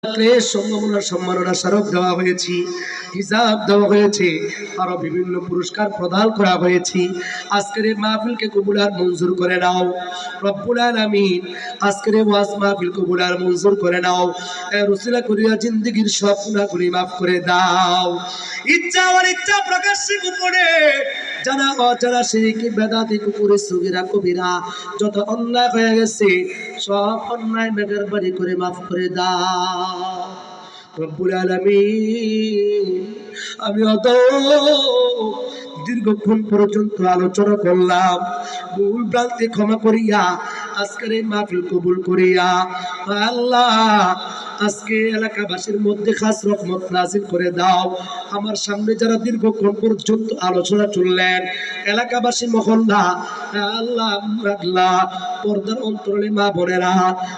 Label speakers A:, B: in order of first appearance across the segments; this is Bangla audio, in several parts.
A: সম্মাননা সম্মাননা স্মারক দেওয়া হয়েছে, হিসাব দেওয়া হয়েছে, আরো বিভিন্ন পুরস্কার প্রদান করা হয়েছে। আজকের এই মাহফিলকে কবুল আর মঞ্জুর করে নাও রব্বুল আলামিন। আজকের এই ওয়াজ মাহফিল কবুল আর মঞ্জুর করে নাও। এর উসিলা করিয়া জিন্দেগীর সব গুনাহগুলি মাফ করে দাও। ইচ্ছা অনিচ্ছা প্রকাশ্যে গোপনে জানা অজানা শিরক বেদাতি কুফরি সগীরা কবিরা যত অন্যায় হয়ে গেছে সব অন্যায় মেহেরবানি করে মাফ করে দাও রব্বুল আলামিন। আমি অত দীর্ঘক্ষণ পর্যন্ত আলোচনা করলাম, ভুল ভ্রান্তি ক্ষমা করিয়া আজকের এই মাহফিল কবুল করিয়া আল্লাহ আজকে এলাকাবাসীর মধ্যে খাস রহমত নাজিল করে দাও। আমার সামনে যারা দীর্ঘক্ষণ পর্যন্ত আলোচনা চললেন এলাকাবাসী মহল্লা আল্লাহ আল্লাহ পর্দার অন্তরালে মা বোনেরা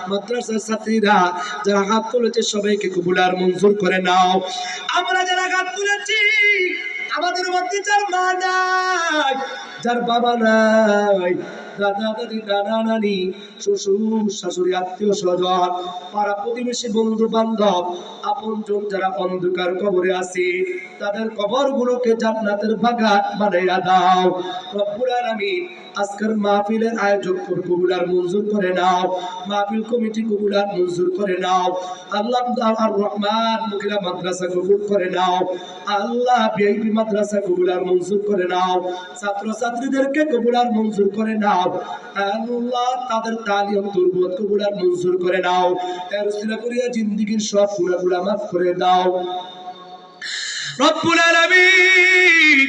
A: মাদ্রাসার ছাত্রীরা যারা হাত তুলেছে সবাইকে কবুল আর মঞ্জুর করে নাও। আমরা যারা হাত তুলেছি আমাদের মধ্যে যার মা নাই, যার বাবা নাই, দাদা দাদি নানা নানি শ্বশুর শাশুড়ি আত্মীয় স্বজন পাড়া প্রতিবেশী বন্ধু বান্ধব আপনজন যারা অন্ধকার কবরে আছে তাদের কবরগুলোকে জান্নাতের বাগান বানাইয়া দাও রব্বুল আলামিন। আজকের মাহফিলের আয়োজক কবুল আর মঞ্জুর করে নাও, মাহফিল কমিটি কবুল আর মঞ্জুর করে নাও। আল্লাহ আর রহমান মুখিলা মাদ্রাসা কবুল করে নাও। আল্লাহ বিআইপি মাদ্রাসা কবুল আর মঞ্জুর করে নাও। ছাত্র ছাত্রীদেরকে কবুল আর মঞ্জুর করে নাও। আল্লাহ তাদের তালিম তুরবত কবুল আর মঞ্জুর করে নাও। এর উসিলা করিয়া জিন্দেগীর সব গুনাহগুলো মাফ করে দাও রব্বুল আলামিন।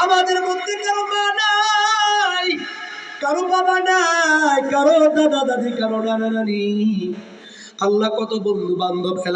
A: আমাদের মধ্যে কারো মা নাই, কারো বাবা নাই, কারো দাদা দাদি, কারো নানা নানি, আল্লাহ কত বন্ধু বান্ধব